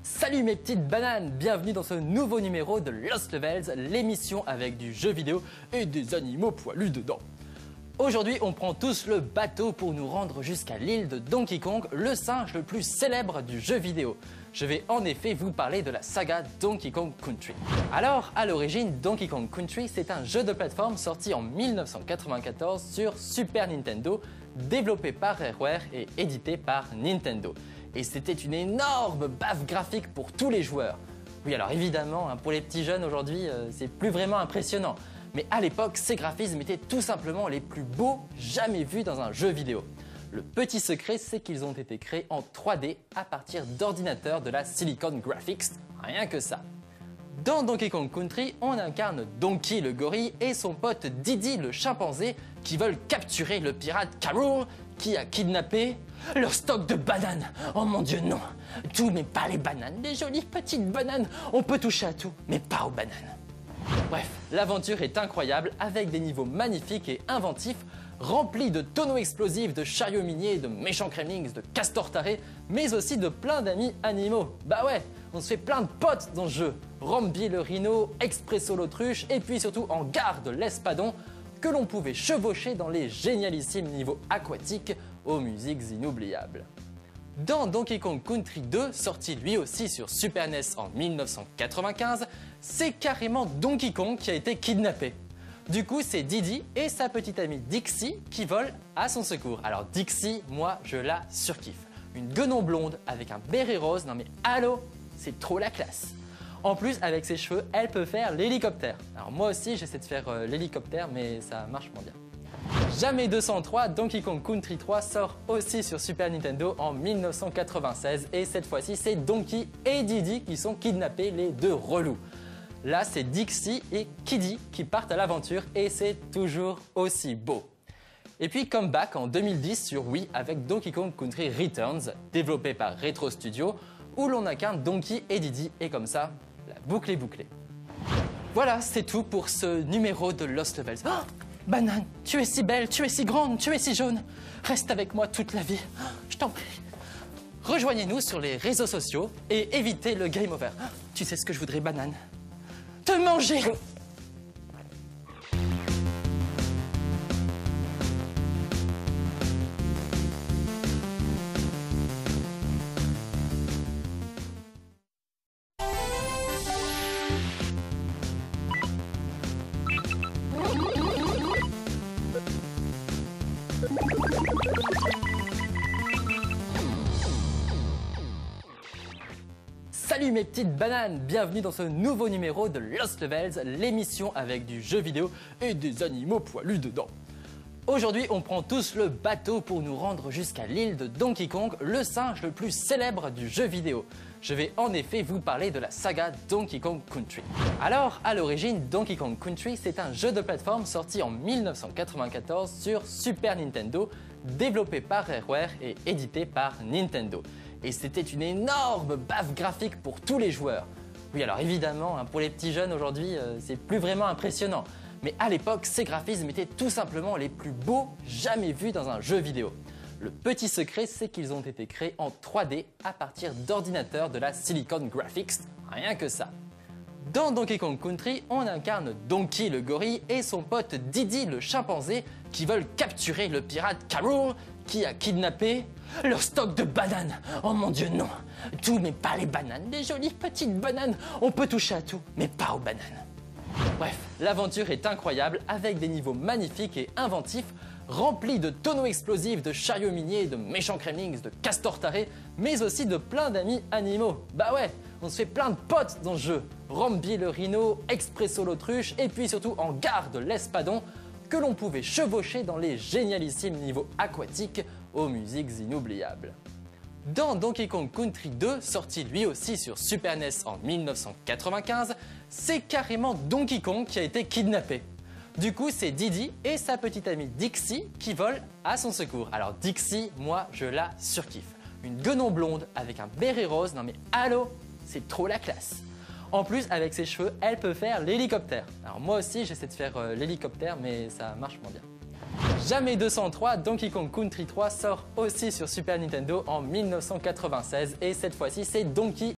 Salut mes petites bananes, bienvenue dans ce nouveau numéro de Lost Levels, l'émission avec du jeu vidéo et des animaux poilus dedans. Aujourd'hui, on prend tous le bateau pour nous rendre jusqu'à l'île de Donkey Kong, le singe le plus célèbre du jeu vidéo. Je vais en effet vous parler de la saga Donkey Kong Country. Alors, à l'origine, Donkey Kong Country, c'est un jeu de plateforme sorti en 1994 sur Super Nintendo, développé par Rareware et édité par Nintendo. Et c'était une énorme baffe graphique pour tous les joueurs. Oui, alors évidemment, pour les petits jeunes aujourd'hui, c'est plus vraiment impressionnant. Mais à l'époque, ces graphismes étaient tout simplement les plus beaux jamais vus dans un jeu vidéo. Le petit secret, c'est qu'ils ont été créés en 3D à partir d'ordinateurs de la Silicon Graphics, rien que ça. Dans Donkey Kong Country, on incarne Donkey le gorille et son pote Diddy le chimpanzé qui veulent capturer le pirate K. Rool qui a kidnappé leur stock de bananes. Oh mon Dieu, non! Tout, mais pas les bananes, les jolies petites bananes. On peut toucher à tout, mais pas aux bananes. Bref, l'aventure est incroyable avec des niveaux magnifiques et inventifs, remplis de tonneaux explosifs, de chariots miniers, de méchants gremlins, de castors tarés, mais aussi de plein d'amis animaux. Bah ouais, on se fait plein de potes dans ce jeu. Rambi le rhino, Expresso l'autruche et puis surtout en garde l'espadon que l'on pouvait chevaucher dans les génialissimes niveaux aquatiques aux musiques inoubliables. Dans Donkey Kong Country 2, sorti lui aussi sur Super NES en 1995, c'est carrément Donkey Kong qui a été kidnappé. Du coup, c'est Diddy et sa petite amie Dixie qui volent à son secours. Alors Dixie, moi, je la surkiffe. Une guenon blonde avec un béret rose, non mais allô, c'est trop la classe. En plus, avec ses cheveux, elle peut faire l'hélicoptère. Alors moi aussi, j'essaie de faire l'hélicoptère, mais ça marche moins bien. Jamais 203, Donkey Kong Country 3 sort aussi sur Super Nintendo en 1996 et cette fois-ci, c'est Donkey et Diddy qui sont kidnappés, les deux relous. Là, c'est Dixie et Kiddy qui partent à l'aventure et c'est toujours aussi beau. Et puis comeback en 2010 sur Wii avec Donkey Kong Country Returns, développé par Retro Studio, où l'on incarne Donkey et Diddy et comme ça, la boucle est bouclée. Voilà, c'est tout pour ce numéro de Lost Levels. Oh, Banane, tu es si belle, tu es si grande, tu es si jaune. Reste avec moi toute la vie, je t'en prie. Rejoignez-nous sur les réseaux sociaux et évitez le game over. Tu sais ce que je voudrais, Banane? Te manger! Salut mes petites bananes, bienvenue dans ce nouveau numéro de Lost Levels, l'émission avec du jeu vidéo et des animaux poilus dedans. Aujourd'hui, on prend tous le bateau pour nous rendre jusqu'à l'île de Donkey Kong, le singe le plus célèbre du jeu vidéo. Je vais en effet vous parler de la saga Donkey Kong Country. Alors, à l'origine, Donkey Kong Country, c'est un jeu de plateforme sorti en 1994 sur Super Nintendo, développé par Rareware et édité par Nintendo. Et c'était une énorme baffe graphique pour tous les joueurs. Oui, alors évidemment, pour les petits jeunes aujourd'hui, c'est plus vraiment impressionnant. Mais à l'époque, ces graphismes étaient tout simplement les plus beaux jamais vus dans un jeu vidéo. Le petit secret, c'est qu'ils ont été créés en 3D à partir d'ordinateurs de la Silicon Graphics, rien que ça. Dans Donkey Kong Country, on incarne Donkey le gorille et son pote Diddy le chimpanzé qui veulent capturer le pirate K. Rool qui a kidnappé leur stock de bananes. Oh mon Dieu, non! Tout, mais pas les bananes, les jolies petites bananes. On peut toucher à tout, mais pas aux bananes. Bref, l'aventure est incroyable avec des niveaux magnifiques et inventifs, remplis de tonneaux explosifs, de chariots miniers, de méchants gremlins, de castors tarés, mais aussi de plein d'amis animaux. Bah ouais, on se fait plein de potes dans ce jeu. Rambi le rhino, Expresso l'autruche et puis surtout en garde l'espadon que l'on pouvait chevaucher dans les génialissimes niveaux aquatiques aux musiques inoubliables. Dans Donkey Kong Country 2, sorti lui aussi sur Super NES en 1995, c'est carrément Donkey Kong qui a été kidnappé. Du coup, c'est Diddy et sa petite amie Dixie qui volent à son secours. Alors Dixie, moi, je la surkiffe. Une guenon blonde avec un béret rose, non mais allô, c'est trop la classe. En plus, avec ses cheveux, elle peut faire l'hélicoptère. Alors moi aussi, j'essaie de faire l'hélicoptère, mais ça marche moins bien. Jamais 203, Donkey Kong Country 3 sort aussi sur Super Nintendo en 1996 et cette fois-ci c'est Donkey